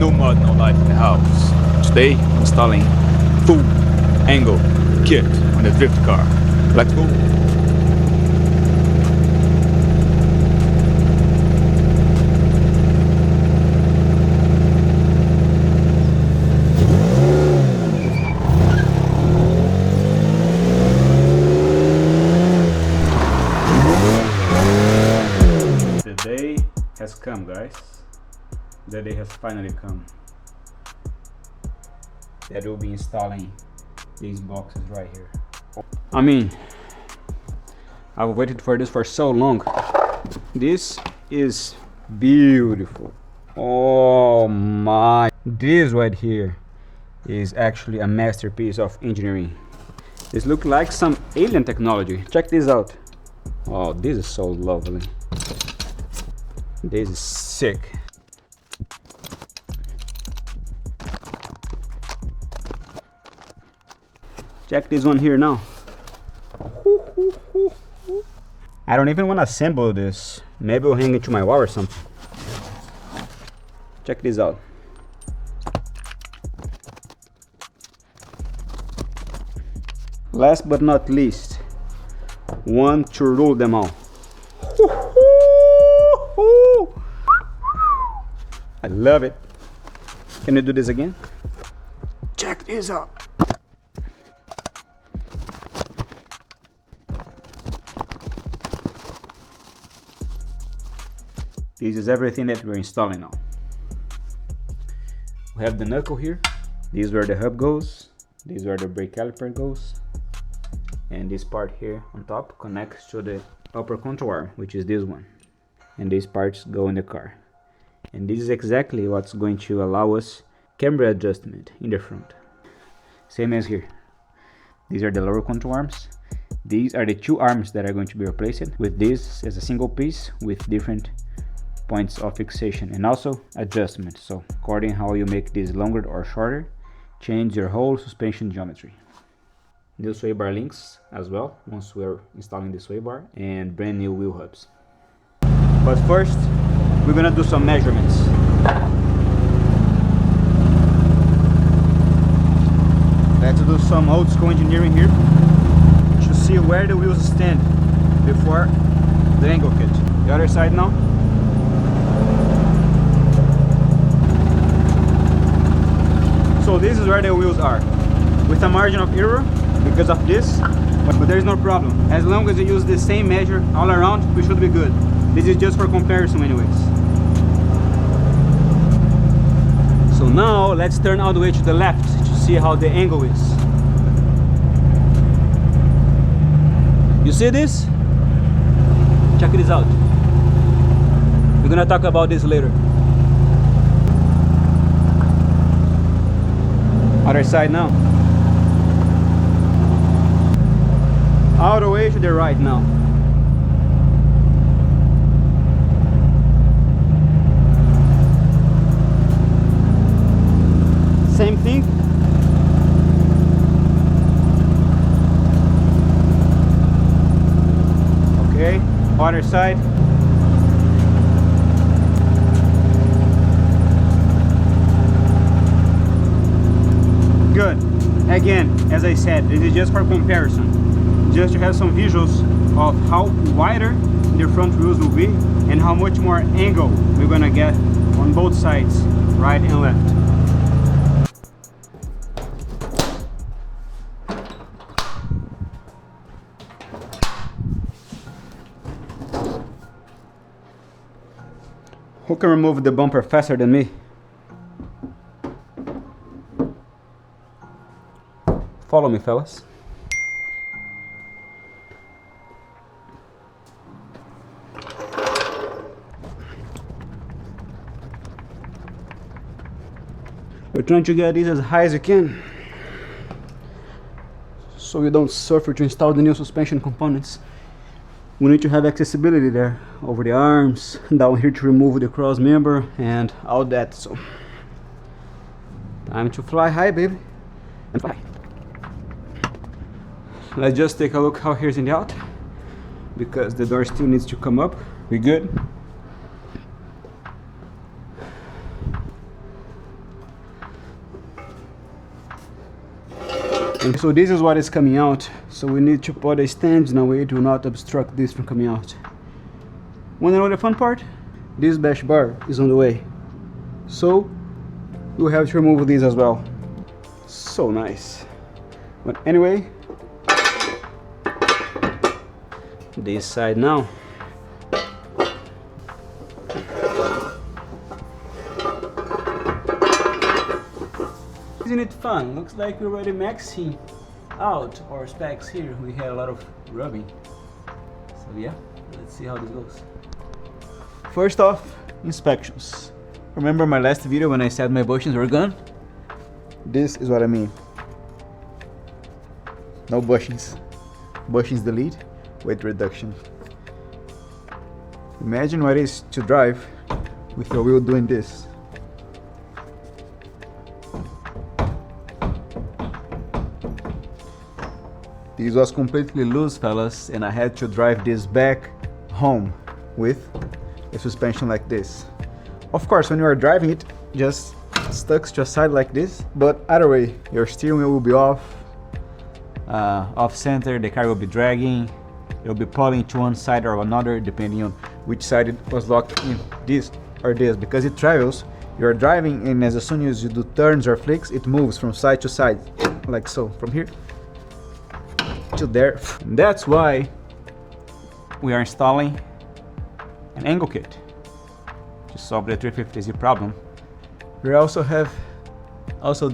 No mud, no life in the house. Today, installing full angle kit on the drift car. Let's go. The day has come, guys. The day has finally come that we'll be installing these boxes right here. I mean, I've waited for this for so long. This is beautiful. Oh my, this right here is actually a masterpiece of engineering. This looks like some alien technology. Check this out. Oh, this is so lovely. This is sick. Check this one here now. I don't even want to assemble this. Maybe I'll hang it to my wall or something. Check this out. Last but not least, one to rule them all. I love it. Can you do this again? Check this out. This is everything that we're installing now. We have the knuckle here. This is where the hub goes. This is where the brake caliper goes. And this part here on top connects to the upper control arm, which is this one. And these parts go in the car. And this is exactly what's going to allow us camera adjustment in the front. Same as here. These are the lower control arms. These are the two arms that are going to be replaced with this as a single piece with different points of fixation and also adjustment. So according how you make this longer or shorter, change your whole suspension geometry. New sway bar links as well once we're installing the sway bar, and brand new wheel hubs. But first, we're gonna do some measurements. Let's do some old school engineering here to see where the wheels stand before the angle kit. The other side now. So this is where the wheels are, with a margin of error because of this, but there is no problem. As long as you use the same measure all around, we should be good. This is just for comparison anyways. So now let's turn all the way to the left to see how the angle is. You see this? Check this out. We're gonna talk about this later. Other side now. All the way to the right now. Same thing. Okay, other side. Good. Again, as I said, this is just for comparison, just to have some visuals of how wider the front wheels will be and how much more angle we're gonna get on both sides, right and left. Who can remove the bumper faster than me? Follow me, fellas. We're trying to get these as high as you can, so you don't suffer to install the new suspension components. We need to have accessibility there, over the arms, down here to remove the cross member and all that. So time to fly high, baby, and fly. Let's just take a look how here's in the out, because the door still needs to come up. We good? And so this is what is coming out. So we need to put a stand in a way to not obstruct this from coming out. Wanna know the fun part? This bash bar is on the way, so we'll have to remove these as well. So nice. But anyway, this side now. Isn't it fun? Looks like we're already maxing out our specs here. We had a lot of rubbing. So yeah, let's see how this goes. First off, inspections. Remember my last video when I said my bushings were gone? This is what I mean. No bushings. Bushings delete, weight reduction. Imagine what it is to drive with your wheel doing this. This was completely loose, fellas, and I had to drive this back home with a suspension like this. Of course, when you are driving it, just stuck to a side like this, but either way, your steering wheel will be off center, the car will be dragging, it will be pulling to one side or another, depending on which side it was locked in, this or this, because it travels. You're driving, and as soon as you do turns or flicks, it moves from side to side, like so, from here to there. And that's why we are installing an angle kit to solve the 350Z problem. We also have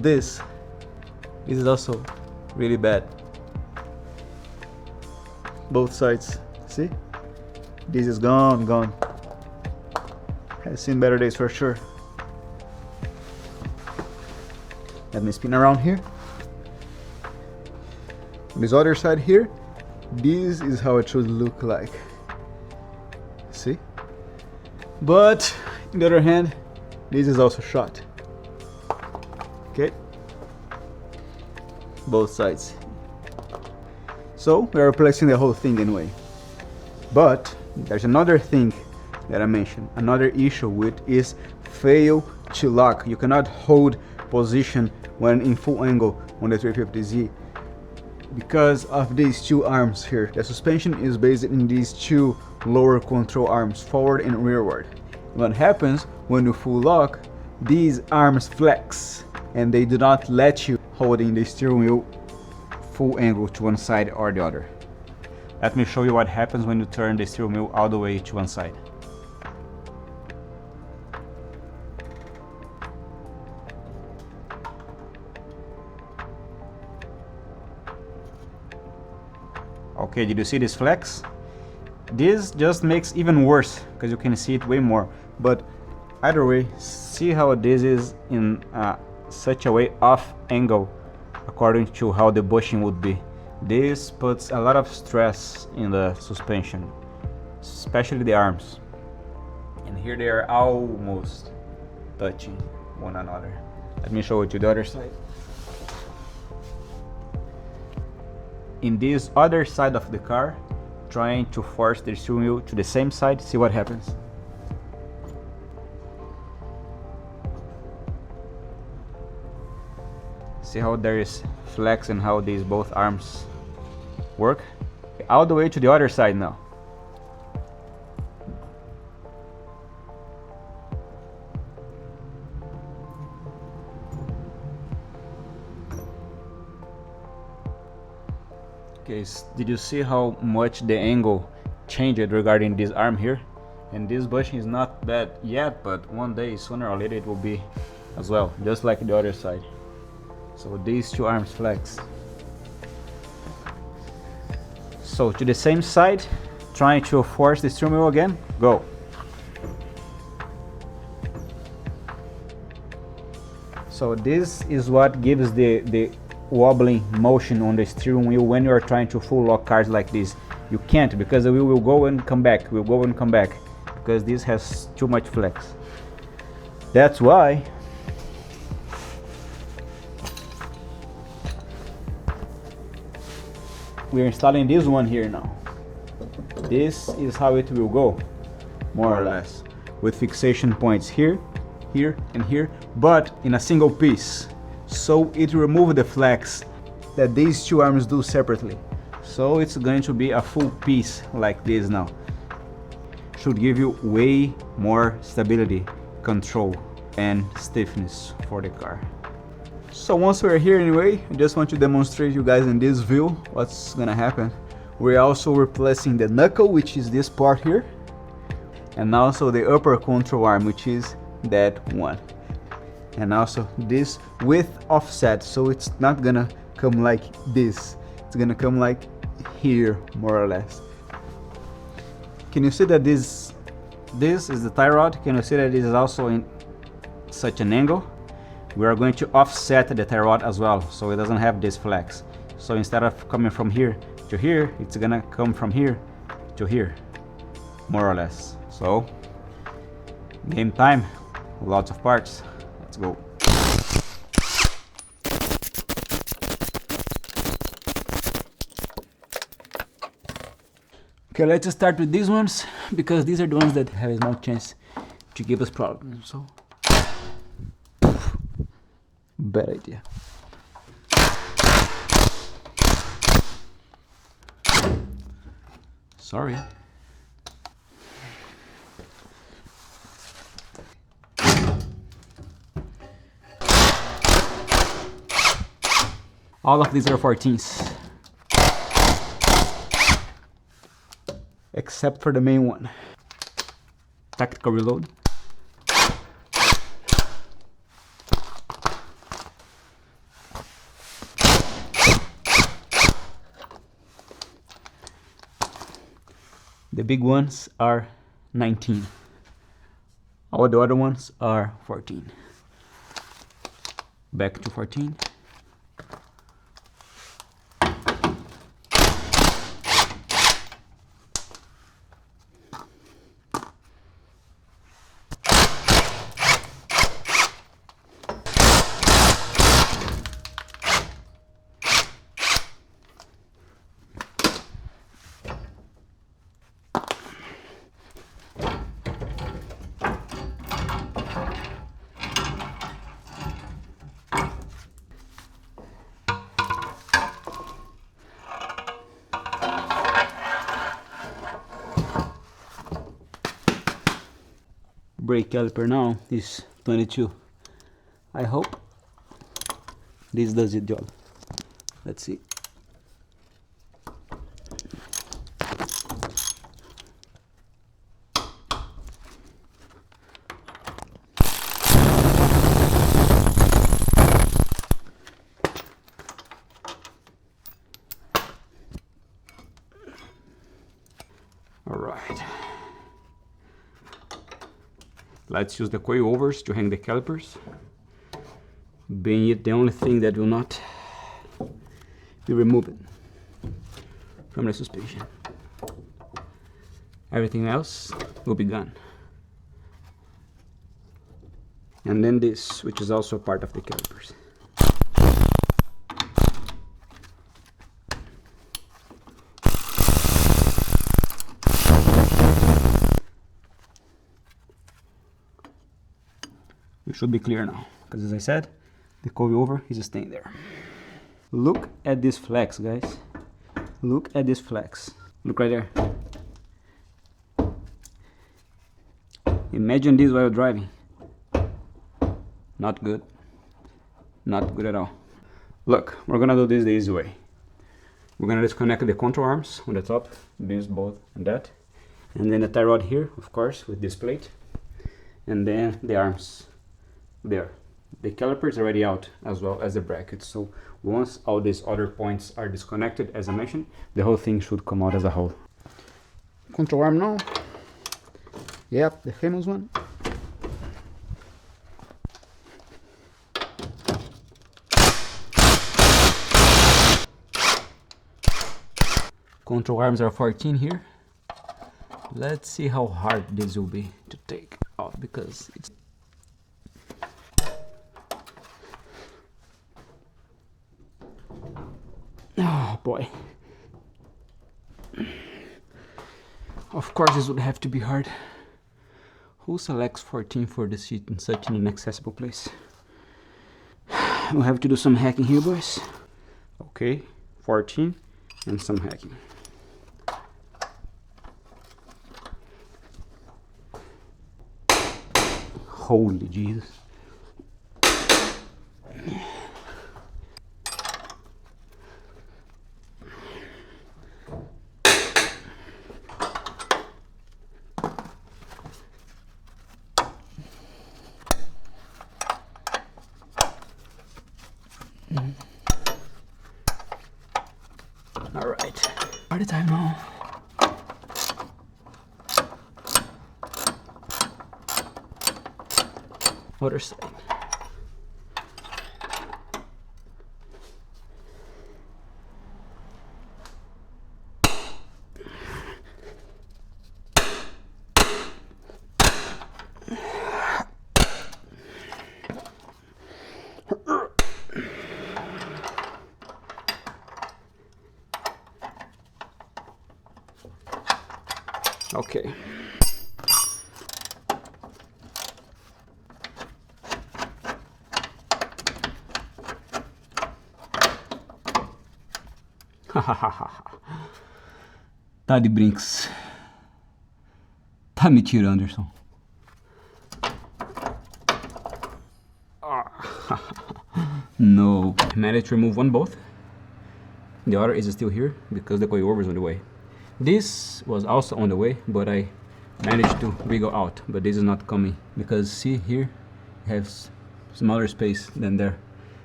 this is also really bad, both sides. See, this is gone. Has seen better days for sure. Let me spin around here. On this other side here, this is how it should look like. See? But on the other hand, this is also shot. Okay? Both sides. So we are replacing the whole thing anyway. But there's another thing that I mentioned. Another issue with is fail to lock. You cannot hold position when in full angle on the 350Z because of these two arms here. The suspension is based in these two lower control arms, forward and rearward. What happens when you full lock, these arms flex and they do not let you holding the steering wheel full angle to one side or the other. Let me show you what happens when you turn the steering wheel all the way to one side. Okay, did you see this flex? This just makes even worse because you can see it way more. But either way, see how this is in such a way off angle according to how the bushing would be. This puts a lot of stress in the suspension, especially the arms. And here they are almost touching one another. Let me show it to the other side. In this other side of the car, trying to force the steering wheel to the same side, see what happens. See how there is flex and how these both arms work? All the way to the other side now. Okay, did you see how much the angle changed regarding this arm here? And this bushing is not bad yet, but one day, sooner or later, it will be as well, just like the other side. So these two arms flex. So to the same side, trying to force the steering wheel again, go. So this is what gives the wobbling motion on the steering wheel when you are trying to full lock cars like this. You can't, because the wheel will go and come back, because this has too much flex. That's why we're installing this one here now. This is how it will go, more or less, with fixation points here, here, and here, but in a single piece. So it removes the flex that these two arms do separately. So it's going to be a full piece like this now. Should give you way more stability, control, and stiffness for the car. So once we're here anyway, I just want to demonstrate you guys in this view what's gonna happen. We're also replacing the knuckle, which is this part here, and also the upper control arm, which is that one, and also this with offset, so it's not gonna come like this, it's gonna come like here, more or less. Can you see that this is the tie rod? Can you see that it is also in such an angle? We are going to offset the tie rod as well, so it doesn't have this flex. So instead of coming from here to here, it's gonna come from here to here, more or less. So game time, lots of parts, let's go. Okay, let's start with these ones, because these are the ones that have a small chance to give us problems. So bad idea. Sorry. All of these are 14s. Except for the main one. Tactical reload. The big ones are 19. All the other ones are 14. Back to 14. Brake caliper now is 22. I hope this does the job. Let's see. All right. Let's use the coilovers to hang the calipers, being it the only thing that will not be removed from the suspension. Everything else will be gone. And then this, which is also part of the calipers. It should be clear now, because as I said, the coilover is staying there. Look at this flex, guys. Look at this flex. Look right there. Imagine this while driving. Not good. Not good at all. Look, we're gonna do this the easy way. We're gonna disconnect the control arms on the top, these both and that. And then the tie rod here, of course, with this plate. And then the arms there. The caliper is already out, as well as the brackets. So once all these other points are disconnected, as I mentioned, the whole thing should come out as a whole. Control arm now. Yep, the famous one. Control arms are 14 here. Let's see how hard this will be to take off, because it's oh boy. Of course this would have to be hard. Who selects 14 for the seat in such an inaccessible place? We'll have to do some hacking here, boys. Okay, 14 and some hacking. Holy Jesus. All right, party time now. Other side. Okay. Tá de brinks. Tá me tirando, Anderson. No. I managed to remove one bolt. The other is still here because the coilover is on the way. This was also on the way, but I managed to wiggle out. But this is not coming because see here, you have smaller space than there.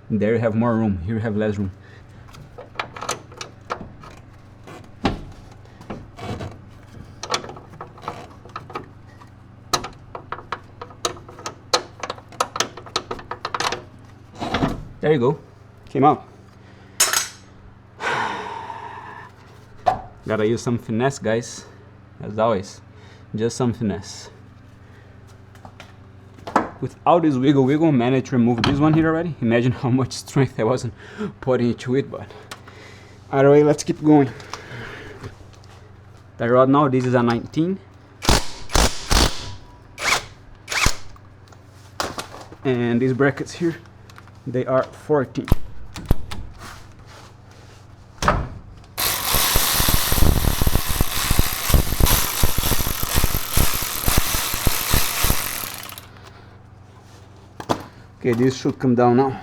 There you have more room. Here you have less room. There you go. Came out. Gotta use some finesse, guys. As always, just some finesse. Without this wiggle, I managed to remove this one here already. Imagine how much strength I wasn't putting into it, but either way, let's keep going. The rod now, this is a 19. And these brackets here, they are 14. Okay, this should come down now.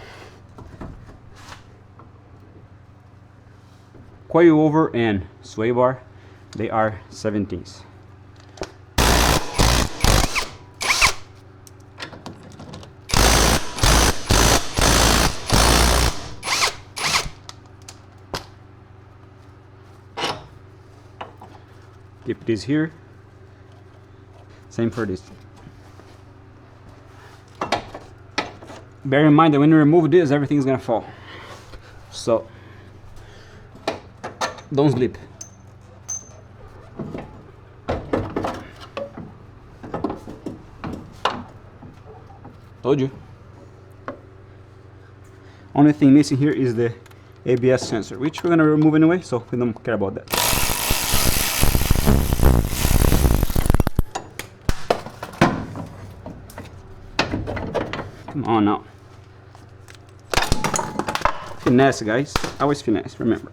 Coil over and sway bar, they are 17s. Keep this here. Same for this. Bear in mind that when you remove this, everything's gonna fall. So don't slip. Told you. Only thing missing here is the ABS sensor, which we're gonna remove anyway, so we don't care about that. Come on now. Finesse, guys. Always finesse, remember.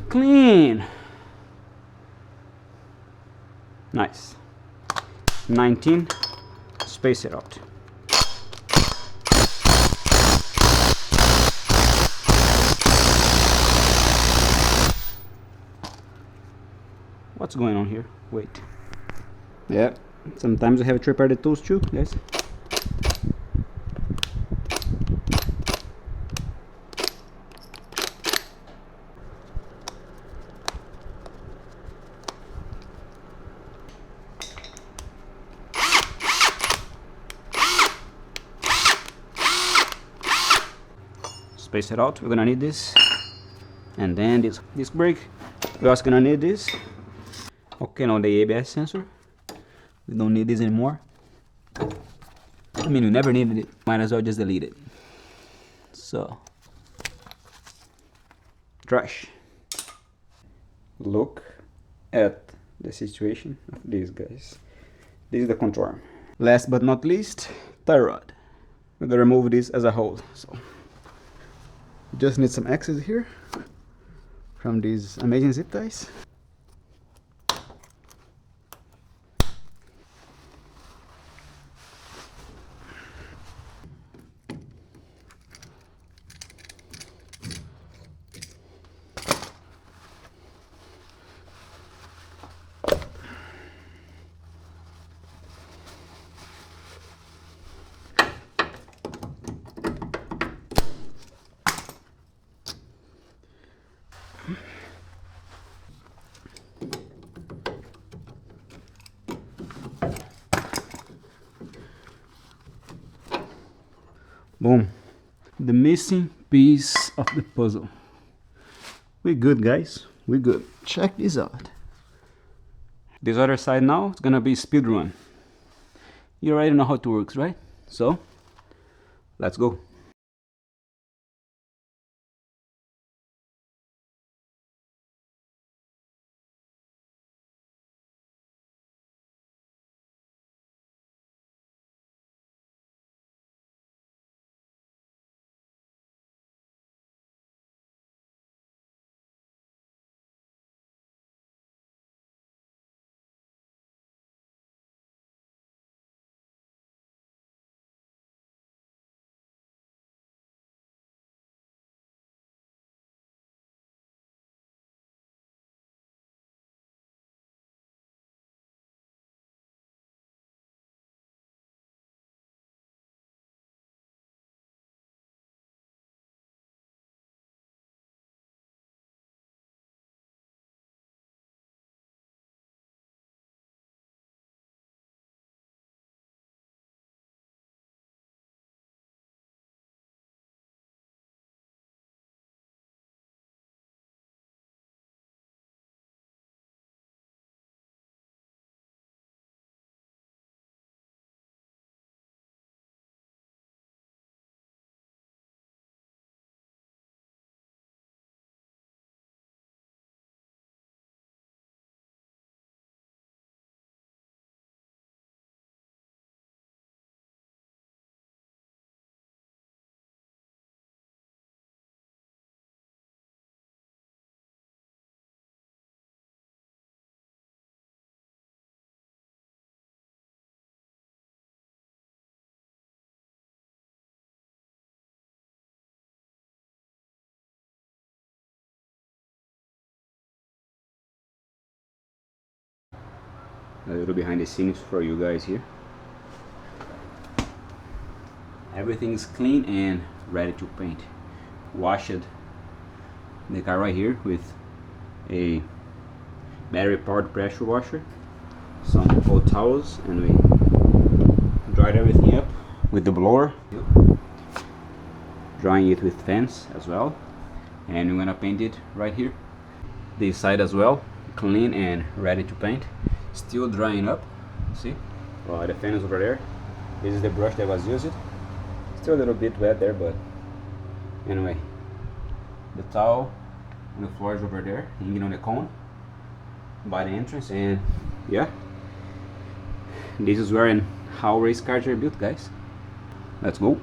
Clean. Nice. 19. Space it out. What's going on here? Wait. Yeah, sometimes I have to repair the tools too, guys. Space it out, we're gonna need this. And then this disc brake, we're also gonna need this. Okay, now the ABS sensor. We don't need this anymore. I mean, we never needed it. Might as well just delete it. So, trash. Look at the situation of these guys. This is the control arm. Last but not least, tie rod. I'm gonna remove this as a whole. So just need some excess here from these amazing zip ties. Boom. The missing piece of the puzzle. We good, guys. We good. Check this out. This other side now is gonna be speed run. You already know how it works, right? So let's go. A little behind the scenes for you guys here. Everything is clean and ready to paint. Washed the car right here with a battery powered pressure washer, some old towels, and we dried everything up with the blower, drying it with fans as well. And we're gonna paint it right here, this side as well, clean and ready to paint. Still drying up, see? Well, the fan is over there. This is the brush that was used. Still a little bit wet there, but anyway, the towel on the floor is over there, hanging on the cone by the entrance. And yeah, this is where and how race cars are built, guys. Let's go.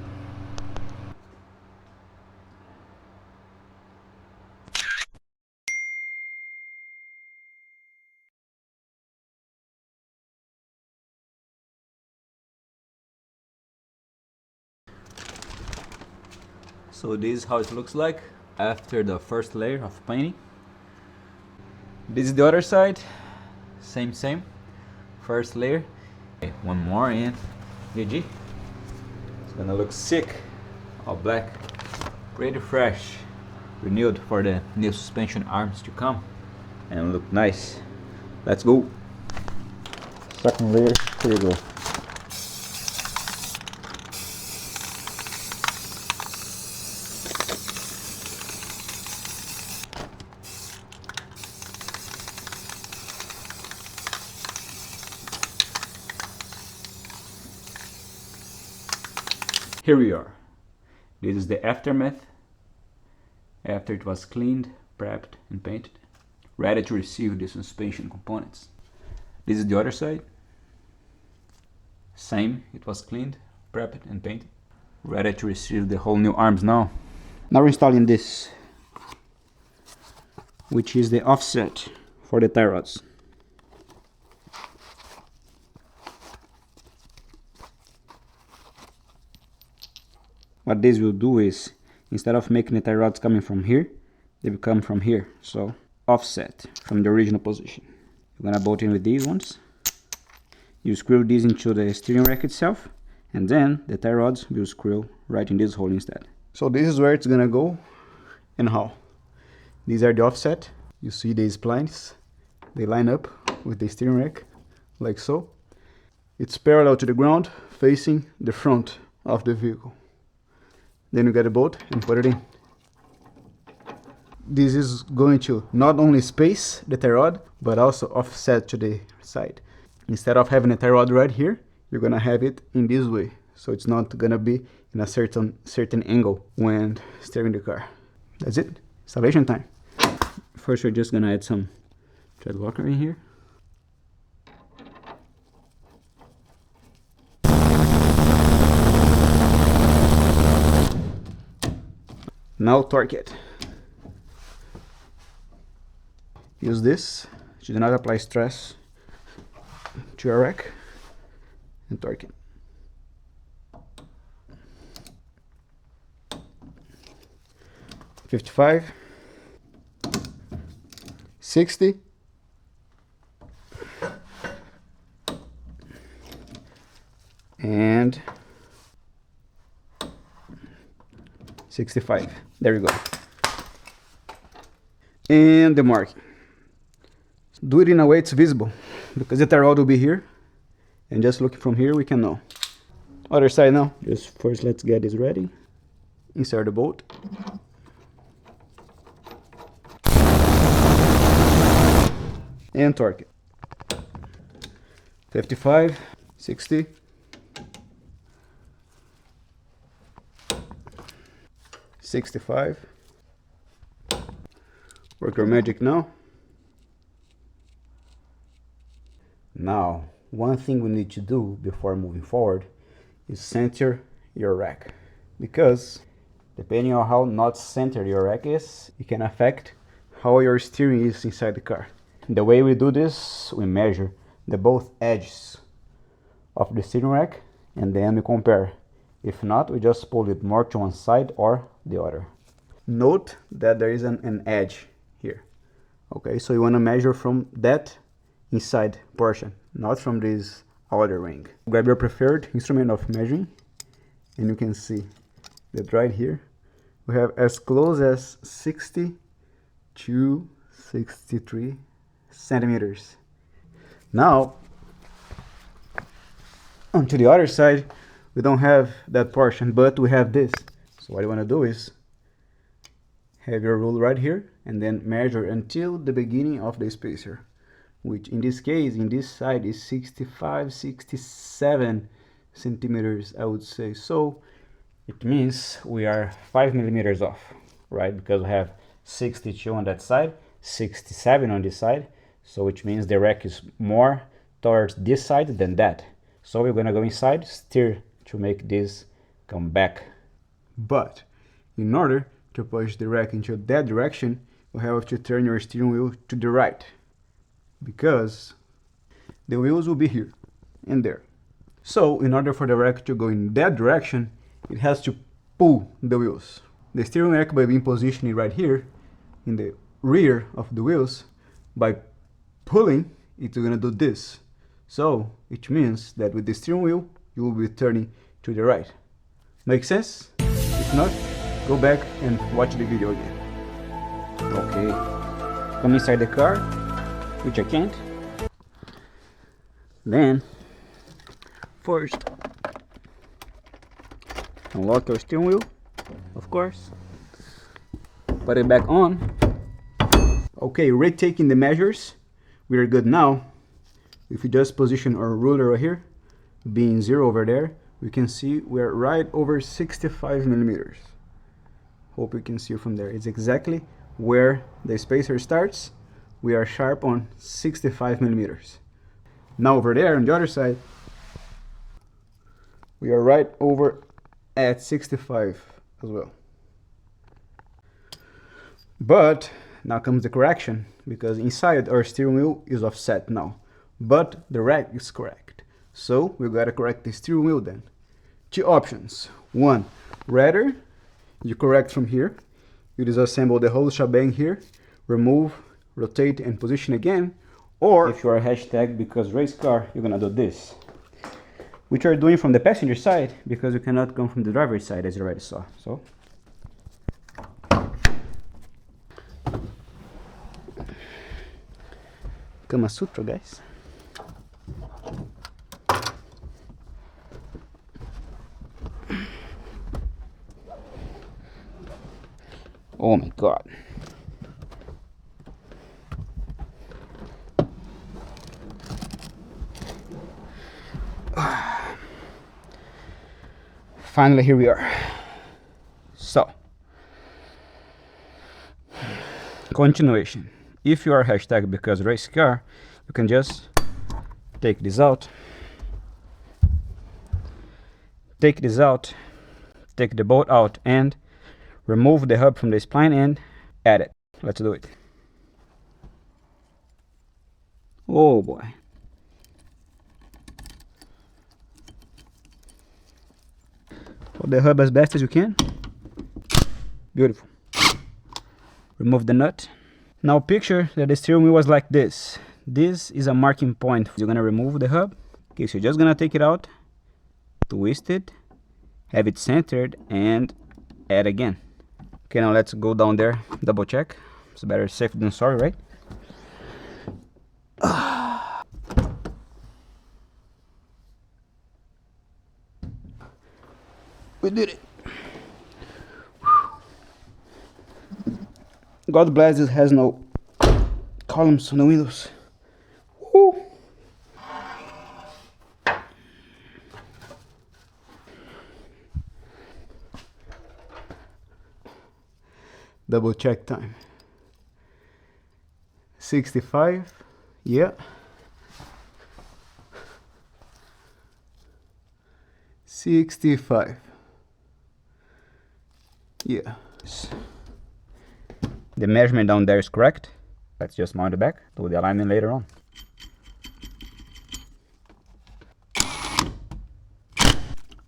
So this is how it looks like after the first layer of painting. This is the other side, same first layer. Okay, one more and GG. It's gonna look sick, all black, pretty fresh, renewed for the new suspension arms to come, and look nice. Let's go. Second layer, here we go. Here we are. This is the aftermath after it was cleaned, prepped and painted, ready to receive the suspension components. This is the other side. Same, it was cleaned, prepped and painted. Ready to receive the whole new arms now. Now we're installing this, which is the offset for the tie rods. What this will do is, instead of making the tie rods coming from here, they will come from here. So offset from the original position. You're gonna bolt in with these ones. You screw these into the steering rack itself, and then the tie rods will screw right in this hole instead. So this is where it's gonna go and how. These are the offset. You see these splines, they line up with the steering rack like so. It's parallel to the ground, facing the front of the vehicle. Then you get a bolt and put it in. This is going to not only space the tie rod, but also offset to the side. Instead of having a tie rod right here, you're gonna have it in this way. So it's not gonna be in a certain angle when steering the car. That's it. Installation time. First, we're just gonna add some thread locker in here. Now torque it. Use this to do not apply stress to your rack and torque it. $55, $60, and $65. There you go. And the marking. Do it in a way it's visible, because the tie rod will be here, and just looking from here we can know. Other side now. Just first let's get this ready. Insert the bolt. And torque it. 55, 60, 65. Work your magic now. Now, one thing we need to do before moving forward is center your rack, because depending on how not centered your rack is, it can affect how your steering is inside the car. The way we do this, we measure the both edges of the steering rack and then we compare. If not, we just pull it more to one side or the other. Note that there is an edge here. Okay, so you want to measure from that inside portion, not from this outer ring. Grab your preferred instrument of measuring and you can see that right here we have as close as 60 to 63 centimeters. Now onto the other side, we don't have that portion, but we have this. So what you want to do is have your rule right here and then measure until the beginning of the spacer, which in this case, in this side is 65, 67 centimeters, I would say. So it means we are 5 millimeters off, right? Because we have 62 on that side, 67 on this side. So which means the rack is more towards this side than that. So we're gonna go inside, steer to make this come back. But in order to push the rack into that direction, you have to turn your steering wheel to the right, because the wheels will be here and there. So in order for the rack to go in that direction, it has to pull the wheels. The steering rack, by being positioned right here in the rear of the wheels, by pulling, it's gonna do this. So it means that with the steering wheel, you will be turning to the right. Make sense? If not, go back and watch the video again. Okay, come inside the car, which I can't. Then, first, unlock your steering wheel, of course. Put it back on. Okay, retaking the measures, we are good now. If we just position our ruler right here, being 0 over there, we can see we're right over 65 millimeters. Hope you can see from there. It's exactly where the spacer starts. We are sharp on 65 millimeters. Now over there on the other side, we are right over at 65 as well. But now comes the correction, because inside our steering wheel is offset now, but the rack is correct. So we gotta correct the steering wheel then. Two options. One, rather you correct from here, you disassemble the whole shebang here, remove, rotate and position again, or if you are hashtag because race car, you're gonna do this, which you're doing from the passenger side because you cannot come from the driver's side, as you already saw. So Kama Sutra, guys. Oh my god. Finally, here we are. So, continuation. If you are hashtag because race car, you can just take this out, take the bolt out and remove the hub from the spline and add it. Let's do it. Oh boy. Put the hub as best as you can. Beautiful. Remove the nut. Now picture that the steering wheel was like this. This is a marking point. You're gonna remove the hub. Okay, so you're just gonna take it out, twist it, have it centered, and add again. Okay, now let's go down there, double check. It's better safe than sorry, right? We did it. God bless, this has no columns on the windows. Woo. Double check time. 65. Yeah. 65. Yeah. The measurement down there is correct. Let's just mount it back, do the alignment later on.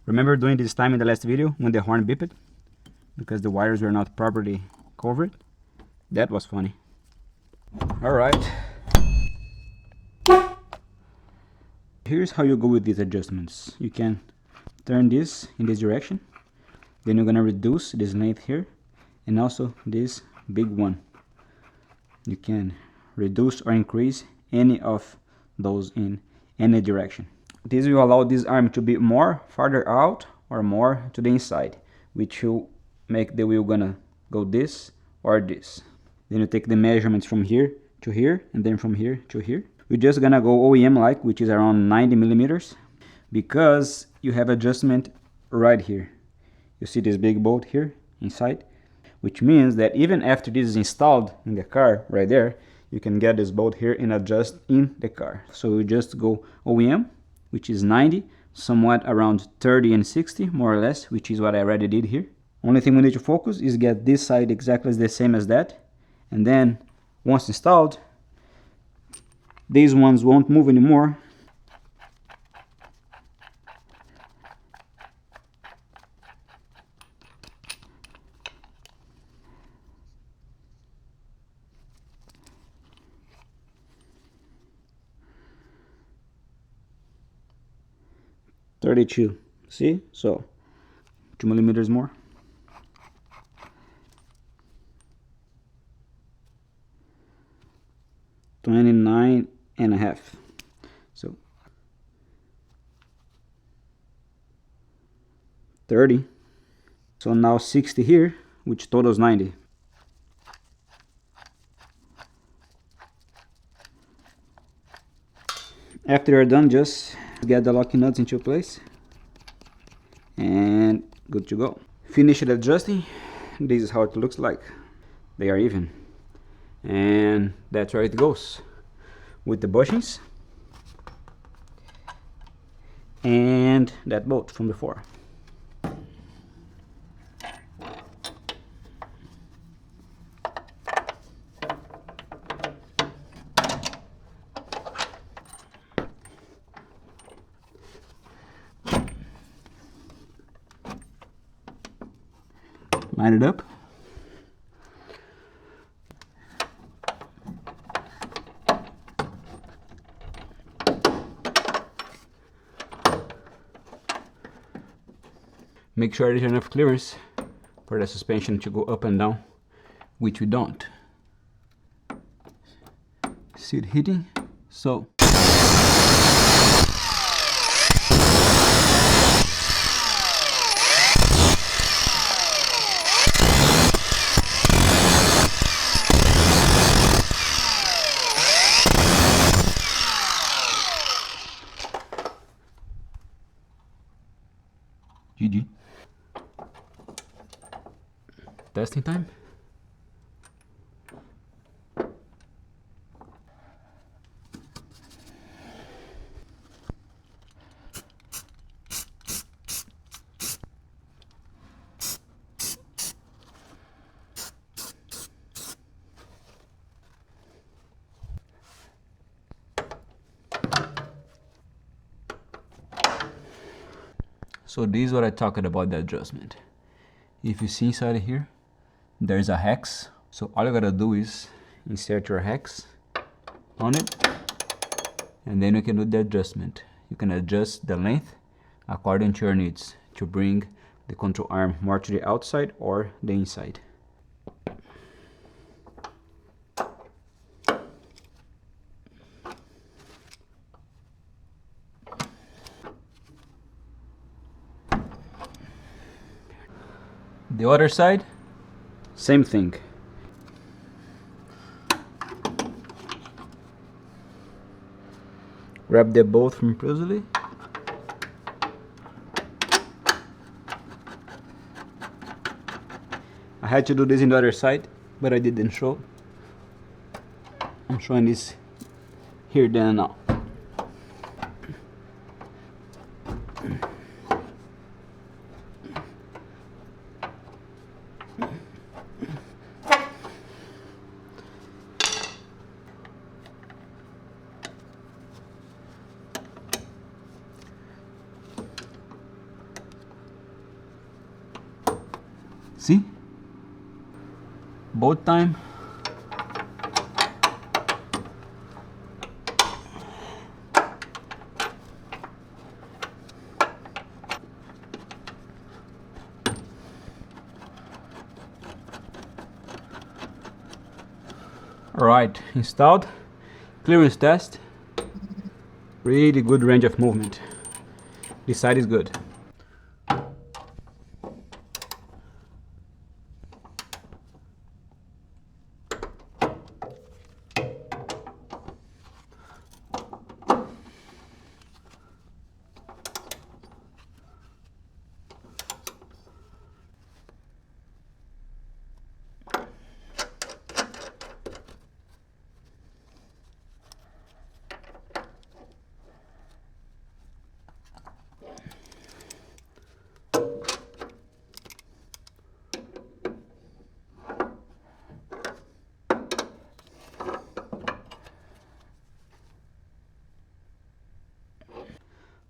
Remember doing this time in the last video when the horn beeped because the wires were not properly covered? That was funny. Alright. Here's how you go with these adjustments. You can turn this in this direction, then you're gonna reduce this length here and also this big one. You can reduce or increase any of those in any direction. This will allow this arm to be more farther out or more to the inside, which will make the wheel gonna go this or this. Then you take the measurements from here to here and then from here to here. We're just gonna go OEM like, which is around 90 millimeters, because you have adjustment right here. You see this big bolt here inside, which means that even after this is installed in the car right there, you can get this bolt here and adjust in the car. So we just go OEM, which is 90, somewhat around 30 and 60 more or less, which is what I already did here. Only thing we need to focus is get this side exactly the same as that, and then once installed, these ones won't move anymore. .32, see? So 2 millimeters more. .29 and a half. So 30. So now 60 here, which totals 90. After you're done, just get the locking nuts into place and good to go. Finish it adjusting. This is how it looks like. They are even, and that's where it goes with the bushings and that bolt from before. line it up. Make sure there's enough clearance for the suspension to go up and down, which we don't. See it hitting? So GG. Testing time. So this is what I talked about, the adjustment. If you see inside here, there's a hex. So all you gotta do is insert your hex on it, and then you can do the adjustment. You can adjust the length according to your needs to bring the control arm more to the outside or the inside. The other side, same thing. Grab the bolt from previously. I had to do this in the other side, but I didn't show. I'm showing this here then and now. See? Both time. Alright, installed. Clearance test. Really good range of movement. This side is good.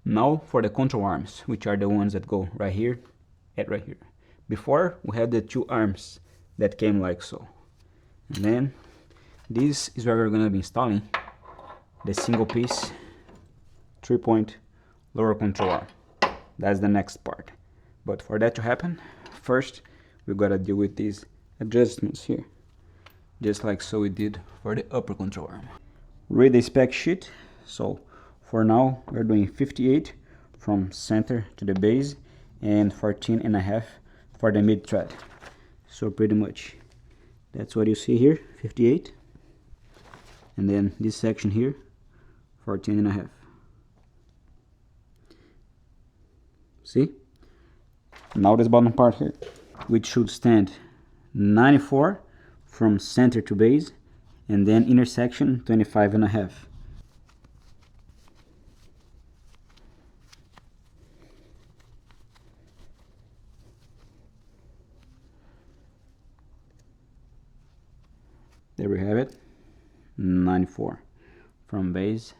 Now for the control arms, which are the ones that go right here and right here. Before we had the two arms that came like so. And then this is where we're going to be installing the single piece 3-point lower control arm. That's the next part. But for that to happen, first we gotta deal with these adjustments here. Just like so we did for the upper control arm. Read the spec sheet. So for now we're doing 58 from center to the base and 14.5 for the mid thread. So pretty much that's what you see here, 58, and then this section here 14.5. See? Now this bottom part here, which should stand 94 from center to base, and then intersection 25.5. There we have it, 94 from base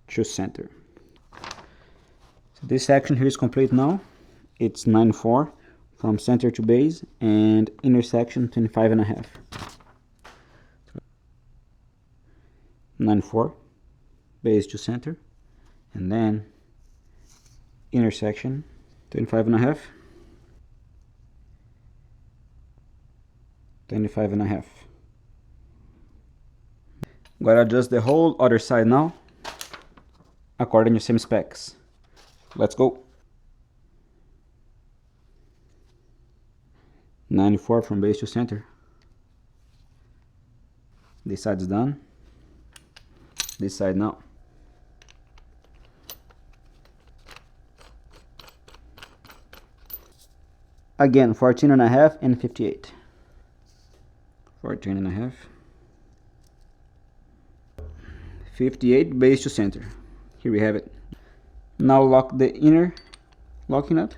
to center. So this section here is complete now. It's 94 from center to base, and intersection 25.5. 94, base to center, and then intersection 25.5. 25.5. Gotta adjust the whole other side now, according to same specs. Let's go. 94 from base to center. This side's done. This side now. Again, 14.5 and 58. 14.5. 58 base to center. Here we have it. Now lock the inner locking nut.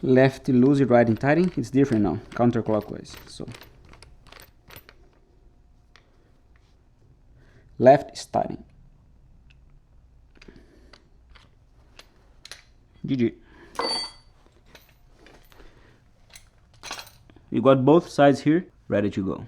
Left loose, right and tighten. It's different now, counterclockwise. So left is tighten. GG. You got both sides here ready to go.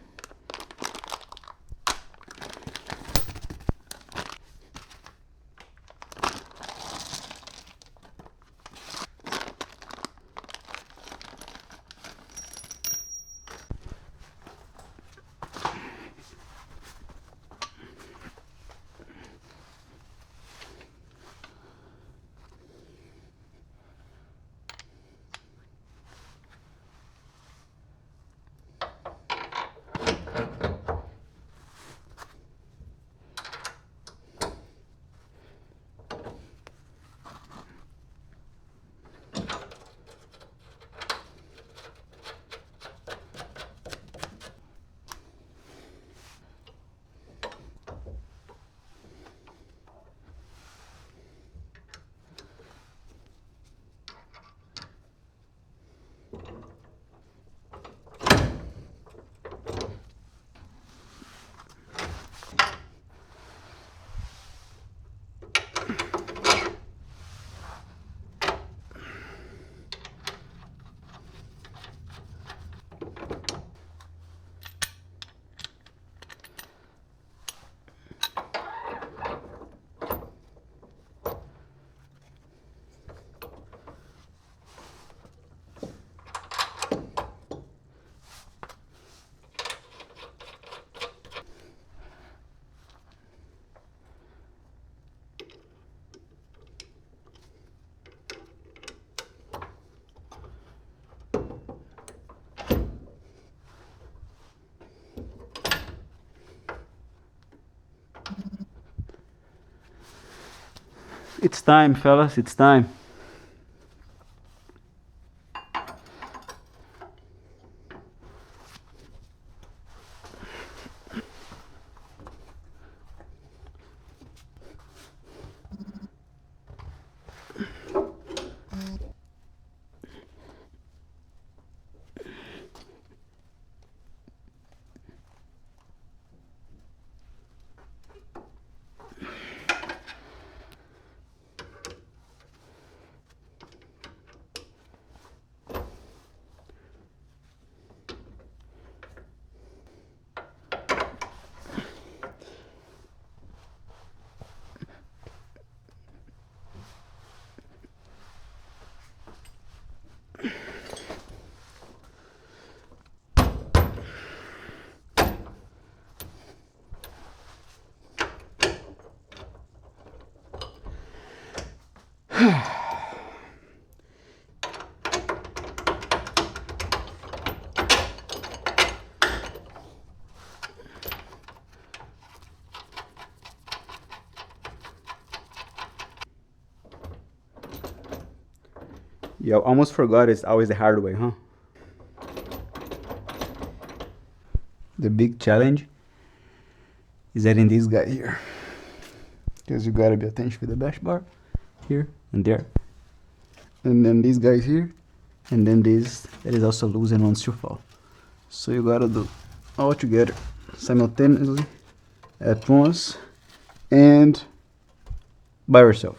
It's time, fellas, it's time. Yo, almost forgot it's always the hard way, huh? The big challenge is adding this guy here. Because you gotta be attention with the bash bar here and there. and then these guys here, and then this that is also loose and wants to fall. So you gotta do all together simultaneously at once and by yourself.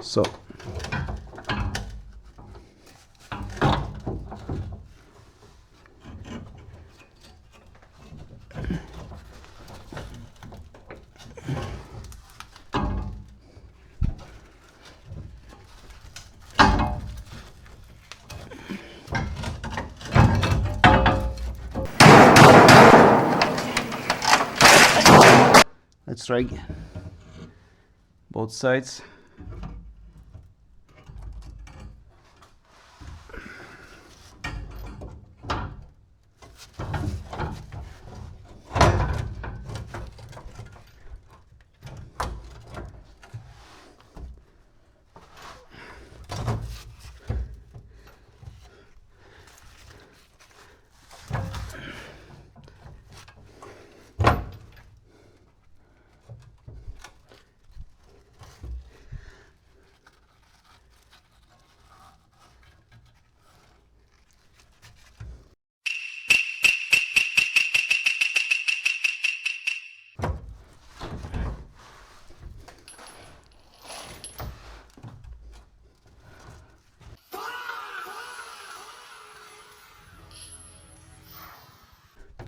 So let's try again. Both sides.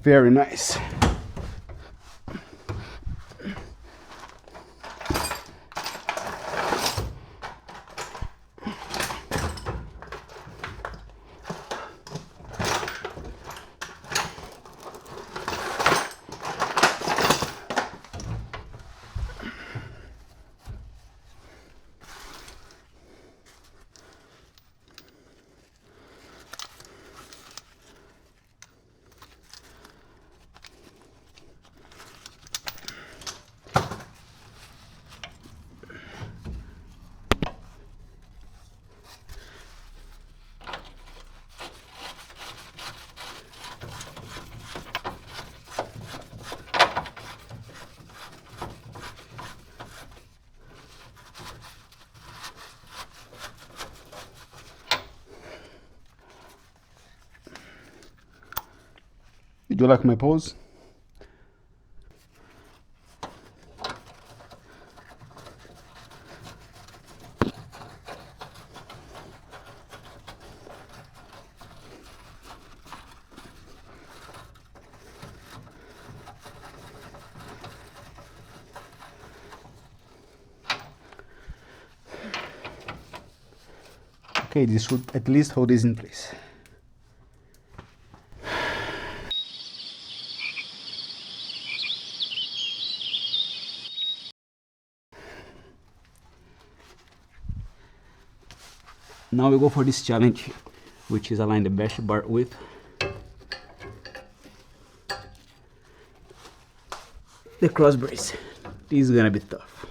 Very nice. Did you like my pose? Okay, this should at least hold this in place. Now we go for this challenge, which is align the bash bar with the cross brace. This is gonna be tough.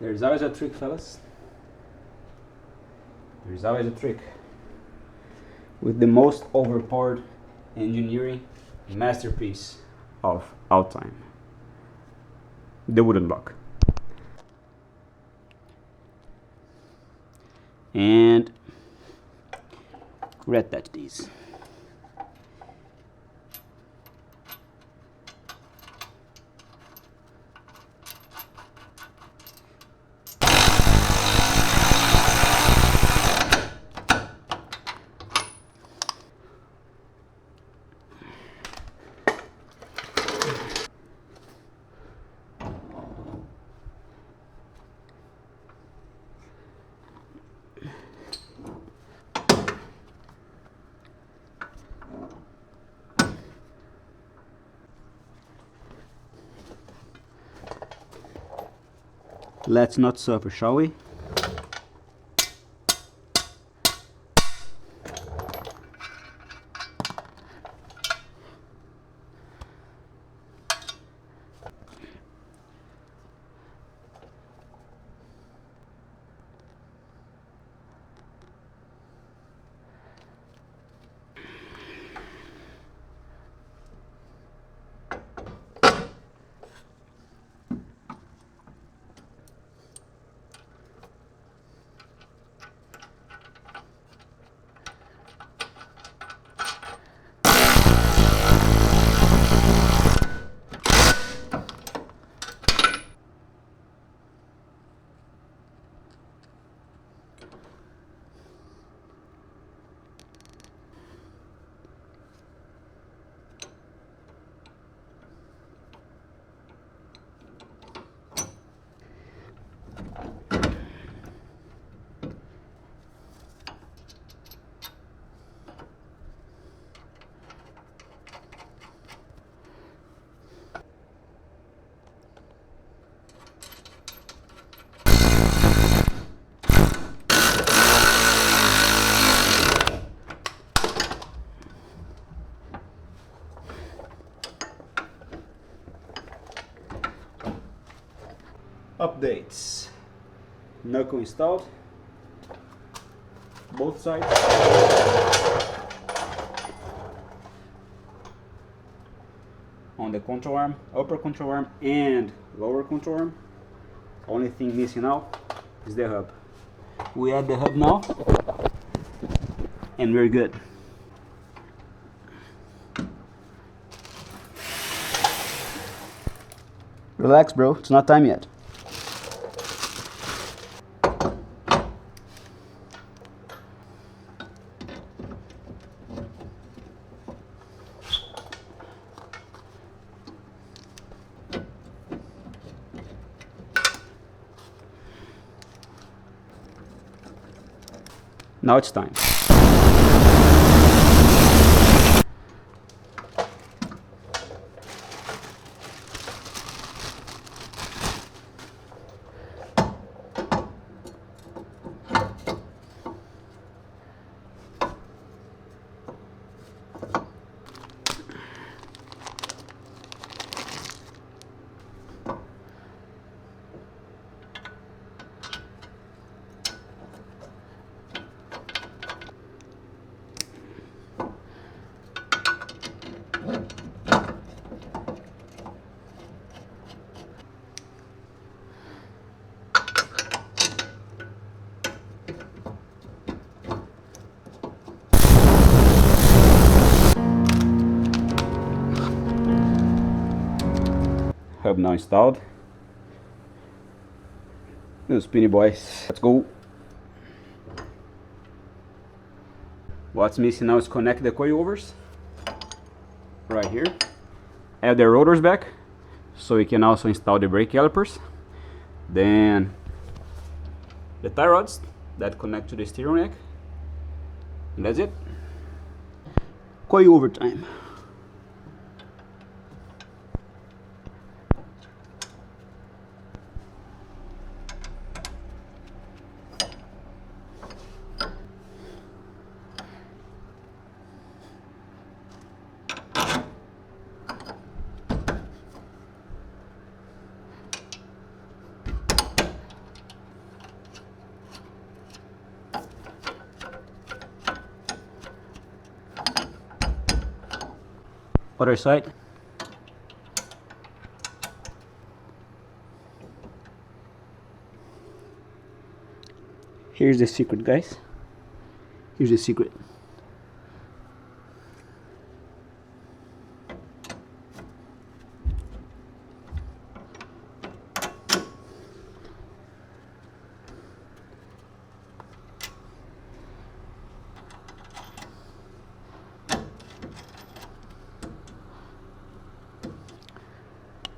There's always a trick, fellas. There's always a trick. With the most overpowered engineering masterpiece of all time. The wooden block. And reattach these. Let's not suffer, shall we? Updates. Knuckle installed. Both sides. On the control arm, upper control arm and lower control arm. Only thing missing now is the hub. We add the hub now and we're good. Relax, bro, it's not time yet. Now it's time. Hub now installed. Little spinny boys. Let's go. What's missing now is connect the coilovers. Right here. Add the rotors back, so we can also install the brake calipers. Then the tie rods that connect to the steering rack. And that's it. Coilover time. Other side. Here's the secret, guys. Here's the secret.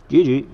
GG.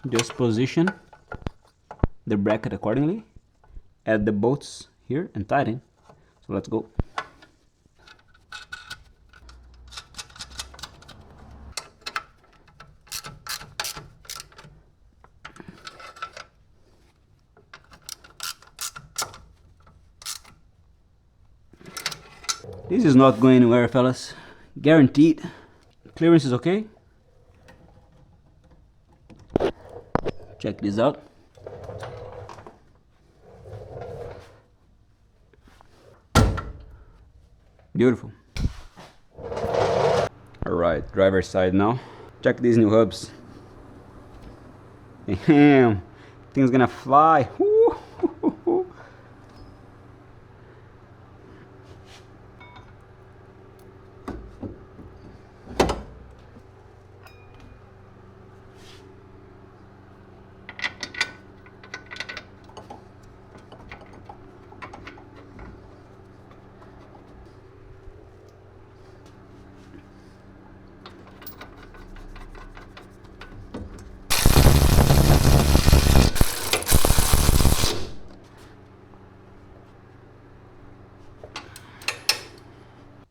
Just position the bracket accordingly, add the bolts here and tighten. So let's go. This is not going anywhere, fellas. Guaranteed. Clearance is okay. Check this out. Beautiful. Alright, driver's side now. Check these new hubs. Damn, thing's gonna fly. Woo.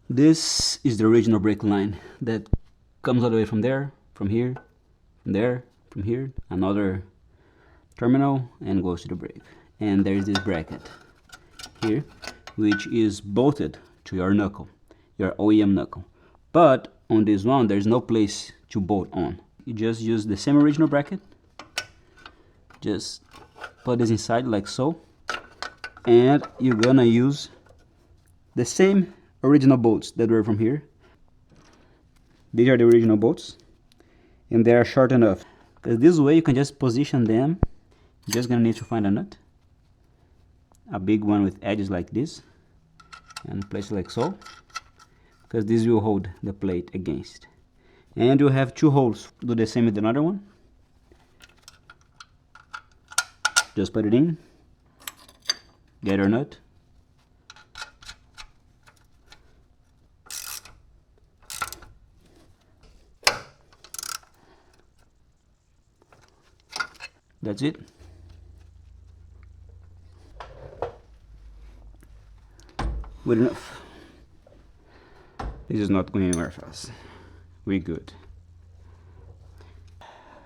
This is the original brake line that comes all the way from there, from here, from there, from here, another terminal, and goes to the brake. And there's this bracket here, which is bolted to your knuckle, your OEM knuckle. But on this one, there's no place to bolt on. You just use the same original bracket, just put this inside like so, and you're gonna use the same original bolts that were from here. These are the original bolts, and they are short enough, because this way you can just position them. You're just gonna need to find a nut, a big one with edges like this, and place it like so, because this will hold the plate against. And you have two holes. Do the same with another one. Just put it in, get your nut, that's it. Good enough. This is not going anywhere fast. We good.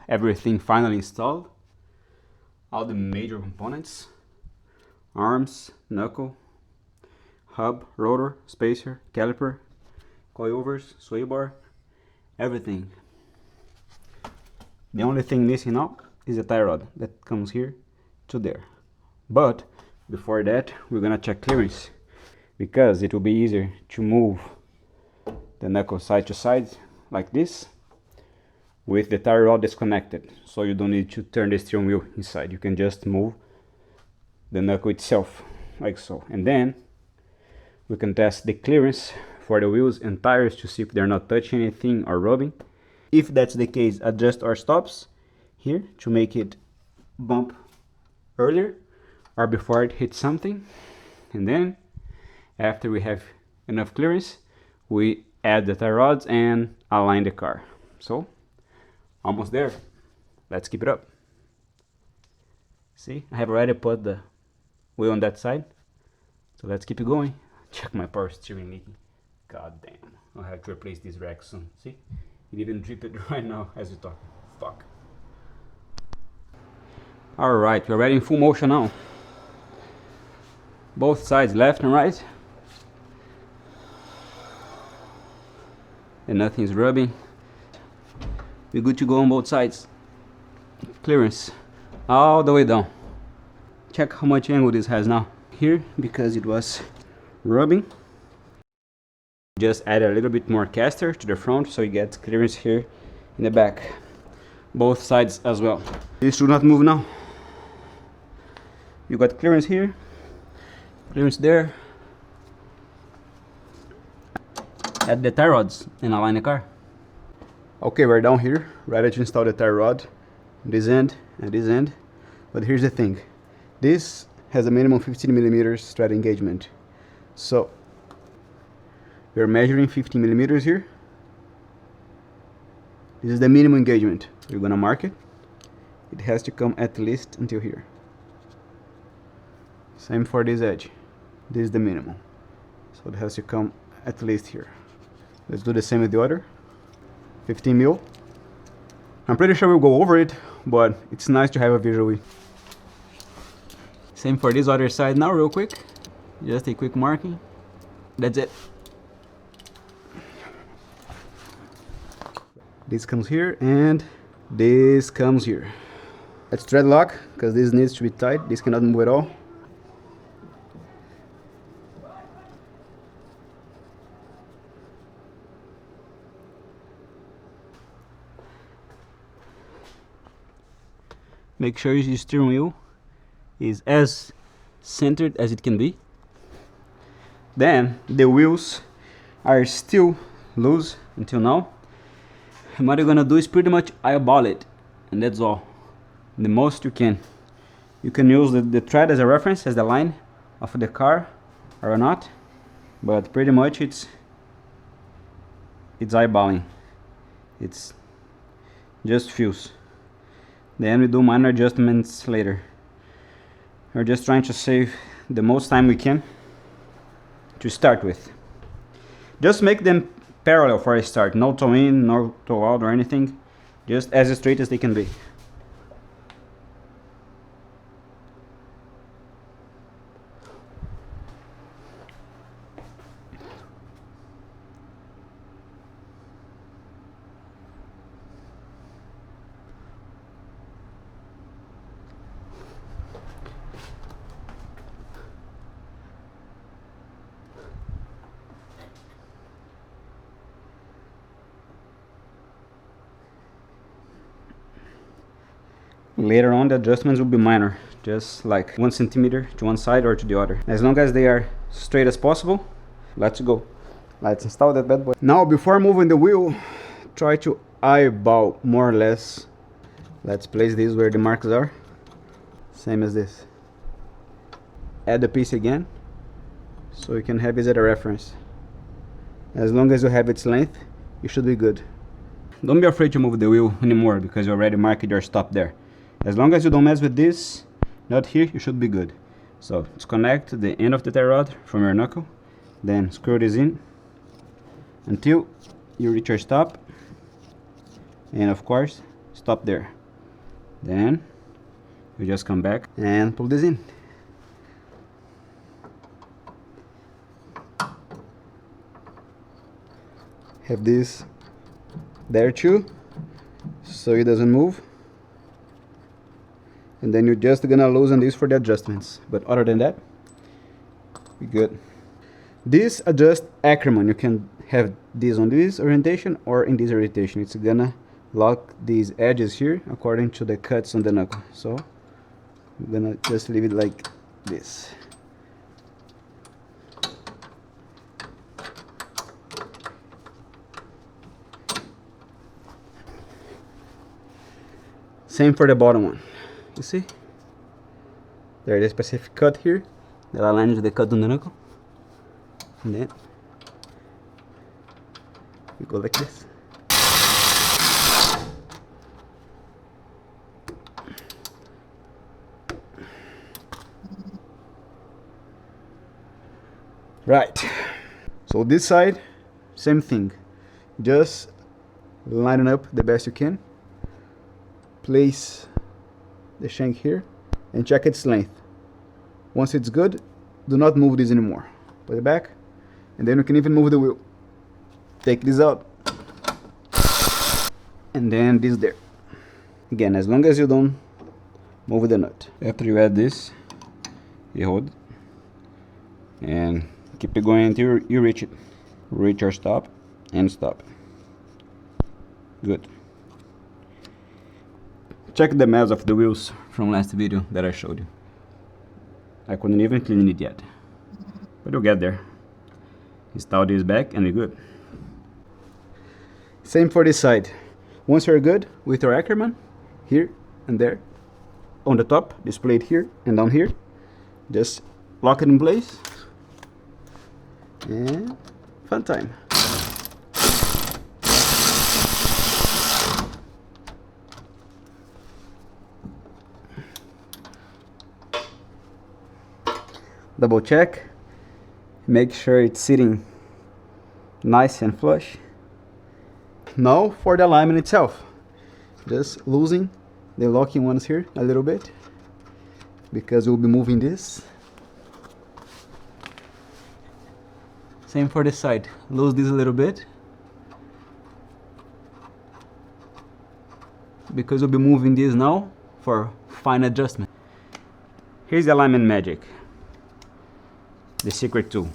Everything finally installed. All the major components: arms, knuckle, hub, rotor, spacer, caliper, coilovers, sway bar, everything. The only thing missing now is a tie rod that comes here to there. But before that, we're gonna check clearance, because it will be easier to move the knuckle side to side like this with the tie rod disconnected, so you don't need to turn the steering wheel inside. You can just move the knuckle itself like so, and then we can test the clearance for the wheels and tires to see if they're not touching anything or rubbing. If that's the case, adjust our stops, here to make it bump earlier or before it hits something. And then after we have enough clearance, we add the tie rods and align the car. So almost there. Let's keep it up. See, I have already put the wheel on that side, so let's keep it going. Check my power steering leaking. God damn, I'll have to replace this rack soon. See, it even dripped right now as we talk. Fuck. Alright, we're ready in full motion now. Both sides, left and right. And nothing's rubbing. We're good to go on both sides. Clearance all the way down. Check how much angle this has now. Here, because it was rubbing, just add a little bit more caster to the front so you get clearance here in the back. Both sides as well. This should not move now. You got clearance here, clearance there. Add the tie rods and align the car. Okay, we're down here, ready to install the tie rod. This end and this end. But here's the thing. This has a minimum 15 millimeters thread engagement. So we're measuring 15 millimeters here. This is the minimum engagement. We're gonna mark it. It has to come at least until here. Same for this edge. This is the minimum. So it has to come at least here. Let's do the same with the other. 15 mil. I'm pretty sure we'll go over it, but it's nice to have a visual. Same for this other side now, real quick. Just a quick marking. That's it. This comes here and this comes here. Let's thread lock, because this needs to be tight. This cannot move at all. Make sure your steering wheel is as centered as it can be. Then the wheels are still loose until now. And what you're gonna do is pretty much eyeball it, and that's all. The most you can. You can use the thread as a reference, as the line of the car or not, but pretty much it's eyeballing. It's just feels. Then we do minor adjustments later. We're just trying to save the most time we can to start with. Just make them parallel for a start. No toe in, no toe out or anything. Just as straight as they can be. Later on the adjustments will be minor, just like 1 centimeter to one side or to the other. As long as they are straight as possible, let's go. Let's install that bad boy. Now before moving the wheel, try to eyeball more or less. Let's place this where the marks are. Same as this. Add the piece again, so you can have this as a reference. As long as you have its length, you should be good. Don't be afraid to move the wheel anymore, because you already marked your stop there. As long as you don't mess with this, not here, you should be good. So disconnect the end of the tie rod from your knuckle, then screw this in until you reach your stop, and of course stop there. Then you just come back and pull this in. Have this there too, so it doesn't move. And then you're just gonna loosen this for the adjustments, but other than that, we're good. This adjusts Ackerman. You can have this on this orientation or in this orientation. It's gonna lock these edges here according to the cuts on the knuckle. So I'm gonna just leave it like this. Same for the bottom one. You see? There is a specific cut here that aligns with the cut on the knuckle. And then we go like this. Right. So this side, same thing. Just line it up the best you can. Place the shank here and check its length. Once it's good, do not move this anymore. Put it back, and then you can even move the wheel. Take this out, and then this there. Again, as long as you don't move the nut. After you add this, you hold it, and keep it going until you reach it. Reach or stop, and stop. Good. Check the mess of the wheels from last video that I showed you. I couldn't even clean it yet, but you'll get there. Install this back and we're good. Same for this side. Once you're good with your Ackerman, here and there, on the top, displayed here and down here, just lock it in place, and fun time. Double check, make sure it's sitting nice and flush. Now for the alignment itself, just losing the locking ones here a little bit, because we'll be moving this. Same for this side, lose this a little bit, because we'll be moving this now for fine adjustment. Here's the alignment magic. The secret tool.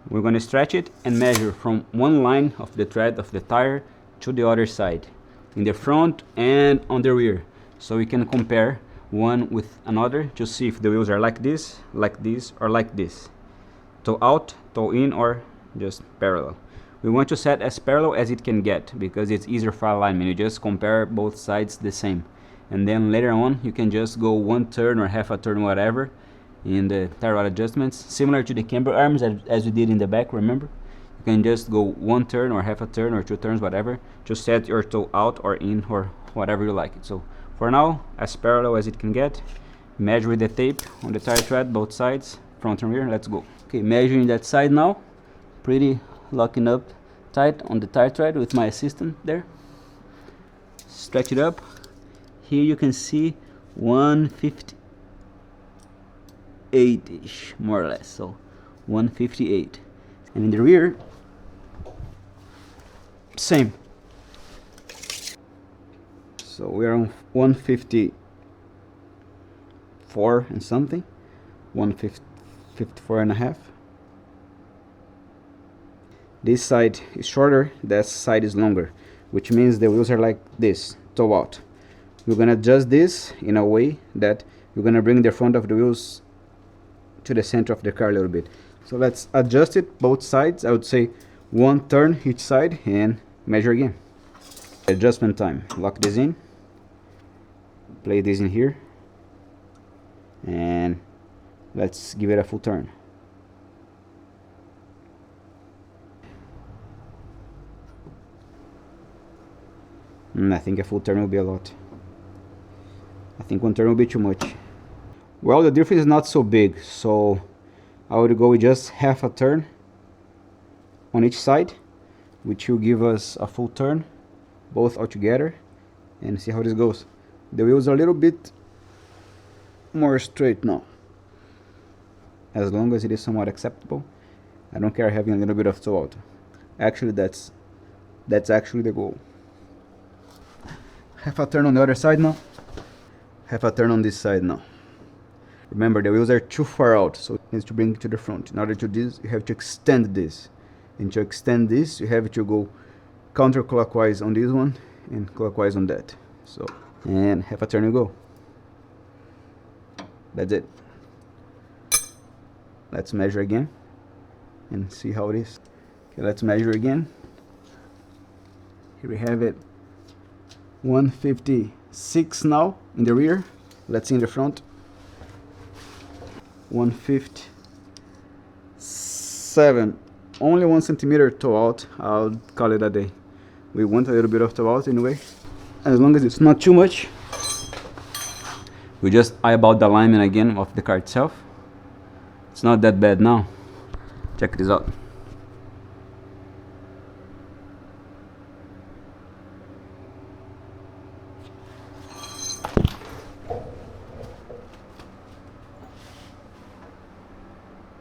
We're going to stretch it and measure from one line of the thread of the tire to the other side, in the front and on the rear, so we can compare one with another to see if the wheels are like this, or like this. Toe out, toe in, or just parallel. We want to set as parallel as it can get, because it's easier for alignment. You just compare both sides the same, and then later on you can just go one turn or half a turn, whatever, in the tire rod adjustments, similar to the camber arms as we did in the back. Remember, you can just go one turn or half a turn or two turns, whatever, to set your toe out or in, or whatever you like it. So for now, as parallel as it can get. Measure with the tape on the tire thread, both sides, front and rear. Let's go. Okay, measuring that side now, pretty locking up tight on the tire thread with my assistant there. Stretch it up. Here you can see 158-ish, more or less, so 158. And in the rear, same. So we are on 154 and something, 154 and a half. This side is shorter, that side is longer, which means the wheels are like this, toe out. We're gonna adjust this in a way that we're gonna bring the front of the wheels to the center of the car a little bit. So let's adjust it both sides. I would say one turn each side and measure again. Adjustment time. Lock this in, play this in here, and let's give it a full turn. I think a full turn will be a lot. I think one turn will be too much. Well, the difference is not so big, so I would go with just half a turn on each side, which will give us a full turn both altogether, and see how this goes. The wheels are a little bit more straight now, as long as it is somewhat acceptable. I don't care having a little bit of toe out. Actually, that's actually the goal. Half a turn on the other side now, half a turn on this side now. Remember, the wheels are too far out, so it needs to bring it to the front. In order to do this, you have to extend this, and to extend this you have to go counterclockwise on this one and clockwise on that. So, and half a turn you go. That's it. Let's measure again and see how it is. Okay, let's measure again. Here we have it, 157 6 now in the rear. Let's see in the front. 157. Only 1 centimeter toe out. I'll call it a day. We want a little bit of toe out anyway. As long as it's not too much. We just eyeball the alignment again of the car itself. It's not that bad now. Check this out.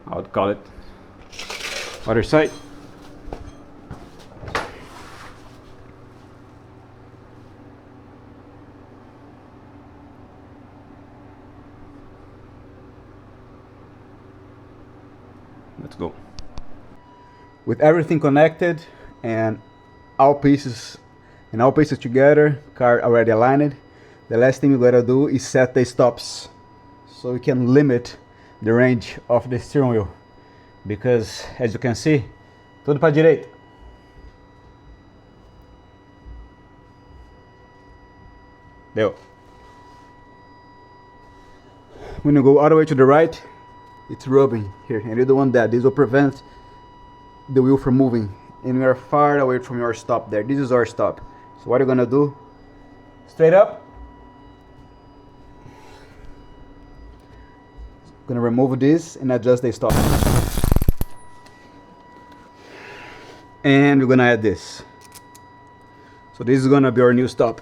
I would call it. Other side. Let's go. With everything connected and all pieces together, car already aligned, the last thing we gotta do is set the stops so we can limit the range of the steering wheel, because as you can see, tudo para direita. Deu. When you go all the way to the right, it's rubbing here, and you don't want that. This will prevent the wheel from moving, and we are far away from your stop there. This is our stop. So what you're gonna do, straight up, gonna remove this and adjust the stop, and we're gonna add this. So this is gonna be our new stop.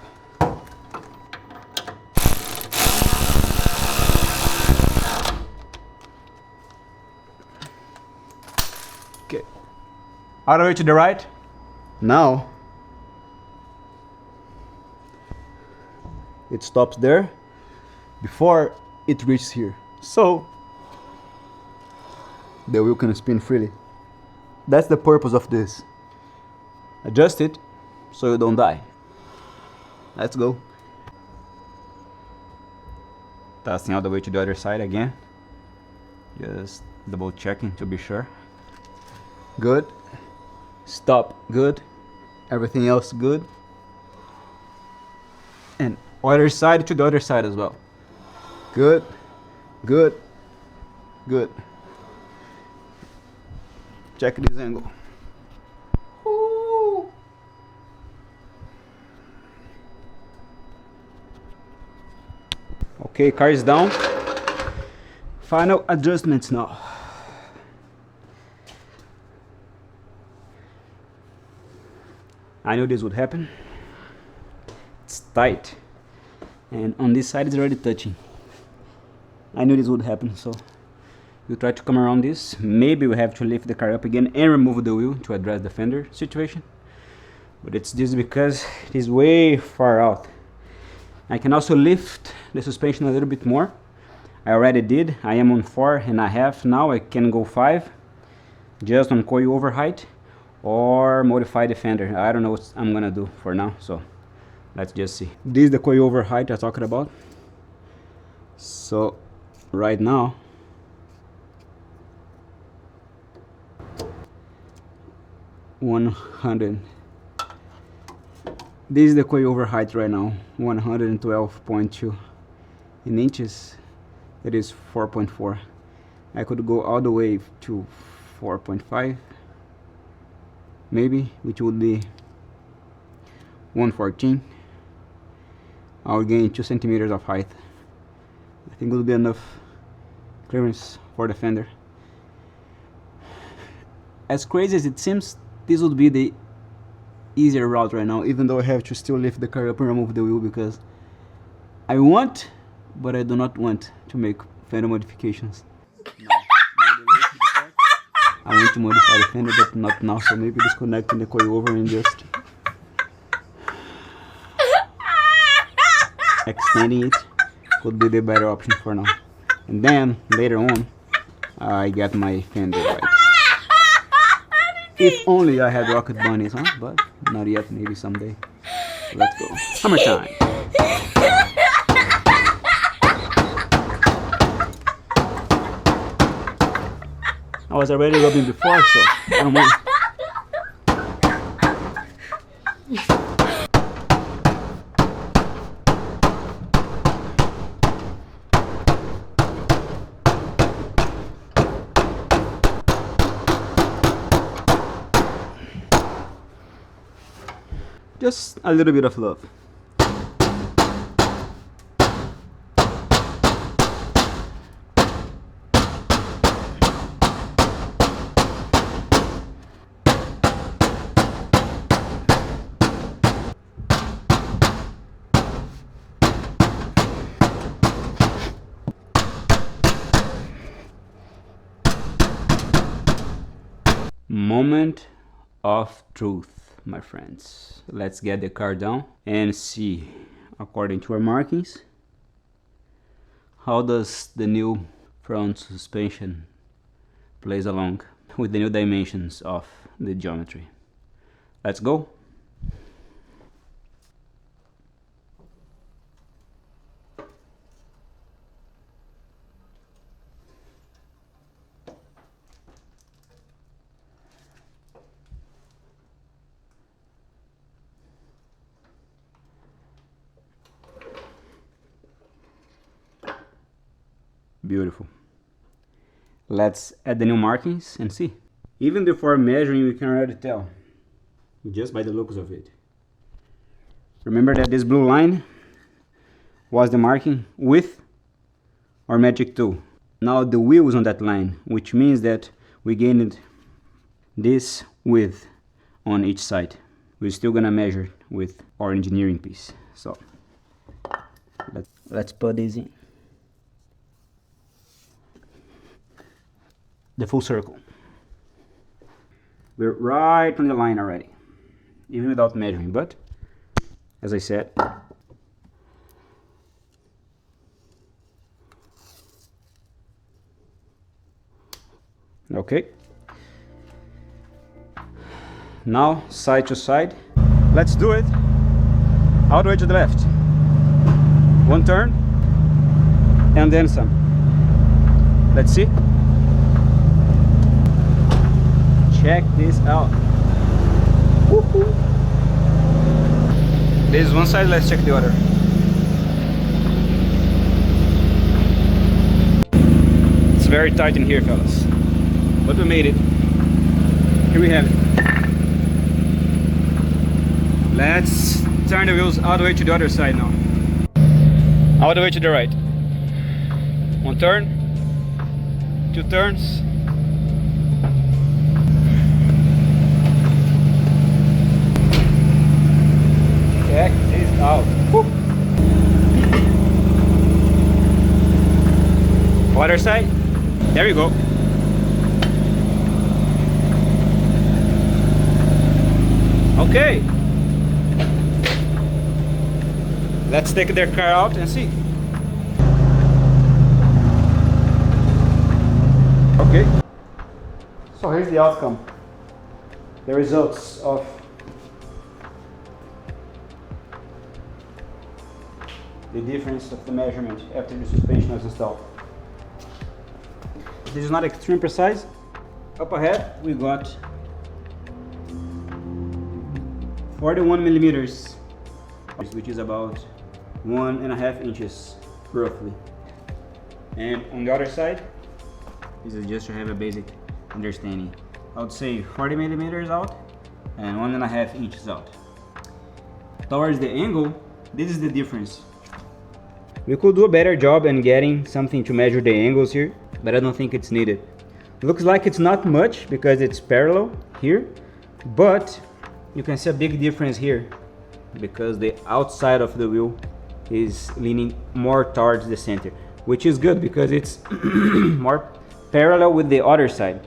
Okay, all the way to the right. Now it stops there before it reaches here, so the wheel can spin freely. That's the purpose of this. Adjust it so you don't die. Let's go. Testing all the way to the other side again. Just double checking to be sure. Good. Stop. Good. Everything else good. And other side to the other side as well. Good. Good. Good. Check this angle. Ooh. Okay, car is down. Final adjustments now. I knew this would happen. It's tight, and on this side it's already touching. I knew this would happen, so we'll try to come around this. Maybe we have to lift the car up again and remove the wheel to address the fender situation. But it's just because it is way far out. I can also lift the suspension a little bit more. I already did. I am on 4.5 now. I can go 5 just on coil over height or modify the fender. I don't know what I'm gonna do for now, so let's just see. This is the coil over height I talked about. So right now, this is the coil over height right now, 112.2 in inches. It is 4.4. I could go all the way to 4.5 maybe, which would be 114. I'll gain 2 centimeters of height. I think it will be enough clearance for the fender. As crazy as it seems, this would be the easier route right now, even though I have to still lift the car up and remove the wheel, because I want, but I do not want to make fender modifications. I want to modify the fender, but not now, so maybe disconnecting the coil over and just extending it could be the better option for now. And then later on, I get my fender right. If only I had rocket bunnies, huh? But not yet, maybe someday. Let's go. Hammer time. I was already rubbing before, so I don't mind. Just a little bit of love. Moment of truth, my friends. Let's get the car down and see, according to our markings, how does the new front suspension plays along with the new dimensions of the geometry. Let's go. Beautiful. Let's add the new markings and see. Even before measuring, we can already tell, just by the looks of it. Remember that this blue line was the marking with our magic tool. Now the wheel is on that line, which means that we gained this width on each side. We're still gonna measure with our engineering piece. So let's put this in. The full circle. We're right on the line already, even without measuring, but as I said, okay. Now side to side. Let's do it all the way to the left. One turn and then some. Let's see. Check this out. Woohoo. This is one side, let's check the other. It's very tight in here, fellas. But we made it. Here we have it. Let's turn the wheels all the way to the other side now. All the way to the right. One turn, two turns. Check this out. Whoop. Other side. There you go. Okay. Let's take their car out and see. Okay. So here's the outcome. The results of the difference of the measurement after the suspension was installed. This is not extreme precise. Up ahead we got 41 millimeters, which is about 1.5 inches roughly. And on the other side, this is just to have a basic understanding. I would say 40 millimeters out and 1.5 inches out. Towards the angle, this is the difference. We could do a better job in getting something to measure the angles here, but I don't think it's needed. Looks like it's not much because it's parallel here, but you can see a big difference here because the outside of the wheel is leaning more towards the center, which is good because it's more parallel with the other side,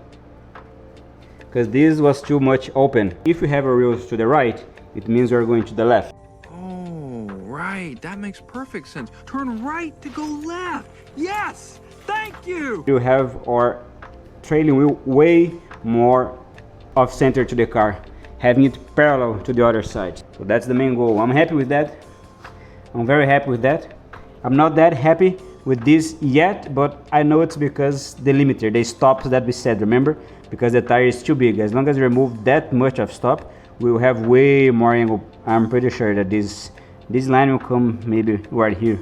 because this was too much open. If we have our wheels to the right, it means we're going to the left. Right, that makes perfect sense. Turn right to go left. Yes, thank you. You have our trailing wheel way more off center to the car, having it parallel to the other side. So that's the main goal. I'm happy with that. I'm very happy with that. I'm not that happy with this yet, but I know it's because the limiter, the stops that we said, remember? Because the tire is too big. As long as we remove that much of stop, we will have way more angle. I'm pretty sure that this line will come maybe right here,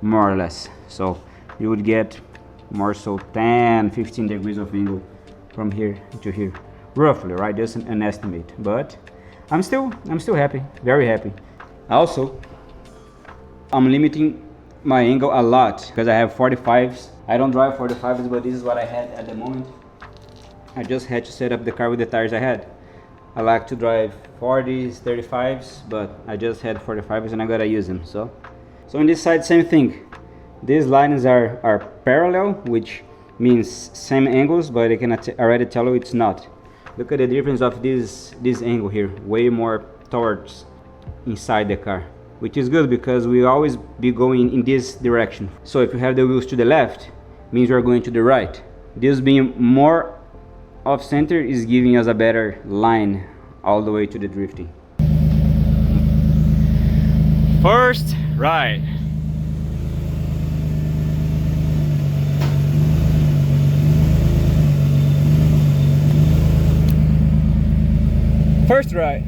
more or less. So you would get more so 10-15 degrees of angle from here to here, roughly, right? Just an estimate. But I'm still happy, very happy. Also, I'm limiting my angle a lot because I have 45s. I don't drive 45s, but this is what I had at the moment. I just had to set up the car with the tires I had. I like to drive 40s, 35s, but I just had 45s and I gotta use them. So on this side, same thing. These lines are parallel, which means same angles, but I can already tell you it's not. Look at the difference of this angle here, way more towards inside the car, which is good because we always be going in this direction. So if you have the wheels to the left, means you're going to the right. This being more off center is giving us a better line all the way to the drifting. First right. First right.